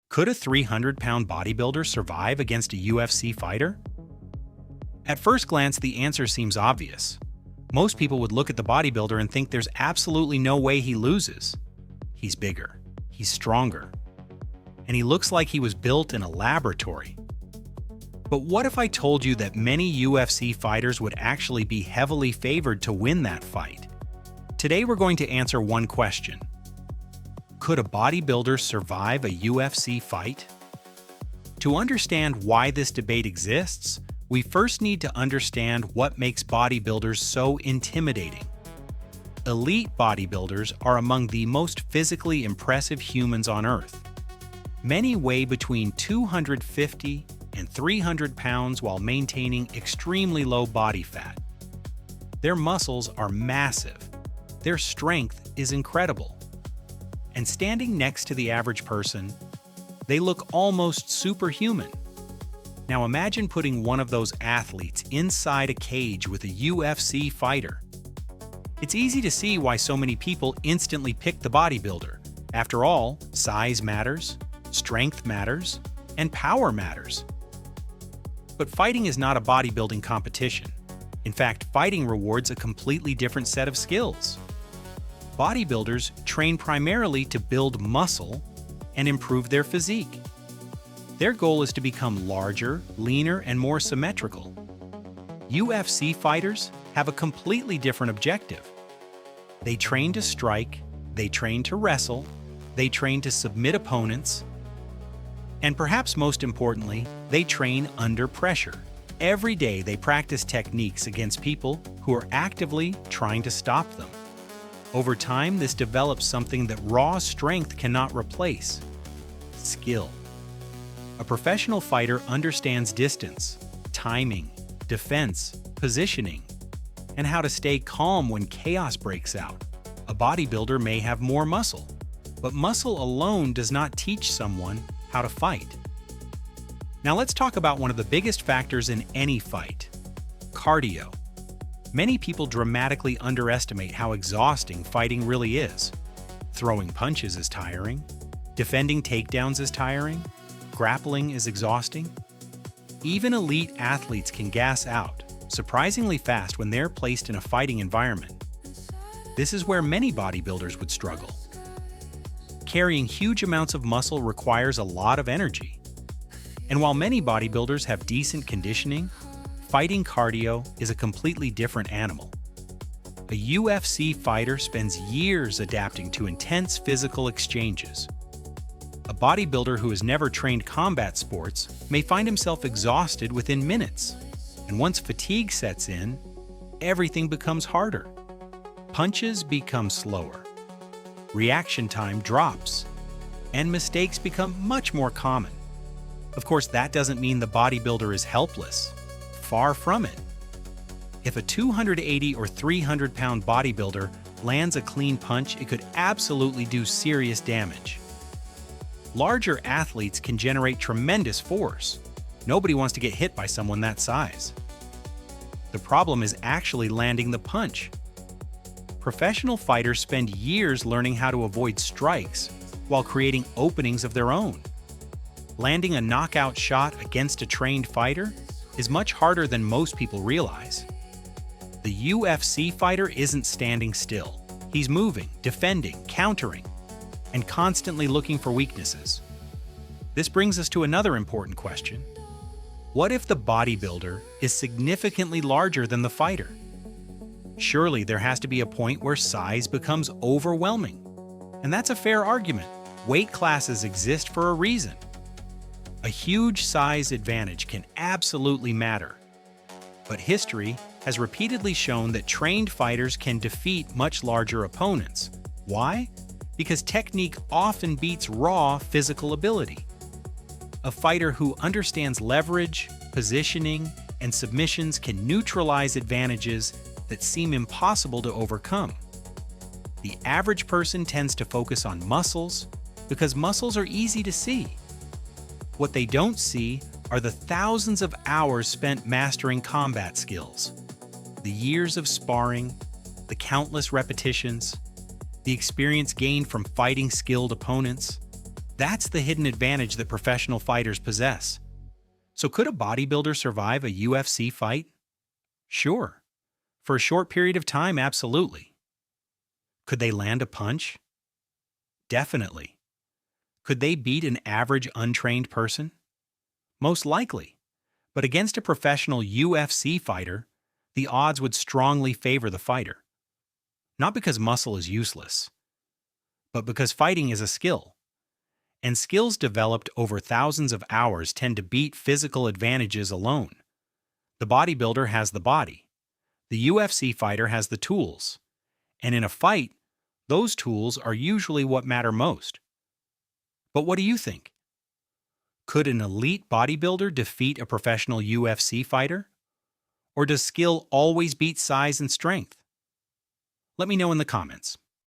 Could a 300-pound bodybuilder survive against a UFC fighter? At first glance, the answer seems obvious. Most people would look at the bodybuilder and think there's absolutely no way he loses. He's bigger, he's stronger, and he looks like he was built in a laboratory. But what if I told you that many UFC fighters would actually be heavily favored to win that fight? Today we're going to answer one question. Could a bodybuilder survive a UFC fight? To understand why this debate exists, we first need to understand what makes bodybuilders so intimidating. Elite bodybuilders are among the most physically impressive humans on Earth. Many weigh between 250 and 300 pounds while maintaining extremely low body fat. Their muscles are massive. Their strength is incredible. And standing next to the average person, they look almost superhuman. Now imagine putting one of those athletes inside a cage with a UFC fighter. It's easy to see why so many people instantly pick the bodybuilder. After all, size matters, strength matters, and power matters. But fighting is not a bodybuilding competition. In fact, fighting rewards a completely different set of skills. Bodybuilders train primarily to build muscle and improve their physique. Their goal is to become larger, leaner, and more symmetrical. UFC fighters have a completely different objective. They train to strike, they train to wrestle, they train to submit opponents, and perhaps most importantly, they train under pressure. Every day they practice techniques against people who are actively trying to stop them. Over time, this develops something that raw strength cannot replace: skill. A professional fighter understands distance, timing, defense, positioning, and how to stay calm when chaos breaks out. A bodybuilder may have more muscle, but muscle alone does not teach someone how to fight. Now let's talk about one of the biggest factors in any fight: cardio. Many people dramatically underestimate how exhausting fighting really is. Throwing punches is tiring. Defending takedowns is tiring. Grappling is exhausting. Even elite athletes can gas out surprisingly fast when they're placed in a fighting environment. This is where many bodybuilders would struggle. Carrying huge amounts of muscle requires a lot of energy. And while many bodybuilders have decent conditioning, fighting cardio is a completely different animal. A UFC fighter spends years adapting to intense physical exchanges. A bodybuilder who has never trained combat sports may find himself exhausted within minutes. And once fatigue sets in, everything becomes harder. Punches become slower. Reaction time drops. And mistakes become much more common. Of course, that doesn't mean the bodybuilder is helpless. Far from it. If a 280 or 300-pound bodybuilder lands a clean punch, it could absolutely do serious damage. Larger athletes can generate tremendous force. Nobody wants to get hit by someone that size. The problem is actually landing the punch. Professional fighters spend years learning how to avoid strikes while creating openings of their own. Landing a knockout shot against a trained fighter is much harder than most people realize. The UFC fighter isn't standing still. He's moving, defending, countering, and constantly looking for weaknesses. This brings us to another important question. What if the bodybuilder is significantly larger than the fighter? Surely there has to be a point where size becomes overwhelming. And that's a fair argument. Weight classes exist for a reason. A huge size advantage can absolutely matter. But history has repeatedly shown that trained fighters can defeat much larger opponents. Why? Because technique often beats raw physical ability. A fighter who understands leverage, positioning, and submissions can neutralize advantages that seem impossible to overcome. The average person tends to focus on muscles because muscles are easy to see. What they don't see are the thousands of hours spent mastering combat skills, the years of sparring, the countless repetitions, the experience gained from fighting skilled opponents. That's the hidden advantage that professional fighters possess. So could a bodybuilder survive a UFC fight? Sure. For a short period of time, absolutely. Could they land a punch? Definitely. Could they beat an average untrained person? Most likely. But against a professional UFC fighter, the odds would strongly favor the fighter. Not because muscle is useless, but because fighting is a skill. And skills developed over thousands of hours tend to beat physical advantages alone. The bodybuilder has the body. The UFC fighter has the tools. And in a fight, those tools are usually what matter most. But what do you think? Could an elite bodybuilder defeat a professional UFC fighter? Or does skill always beat size and strength? Let me know in the comments.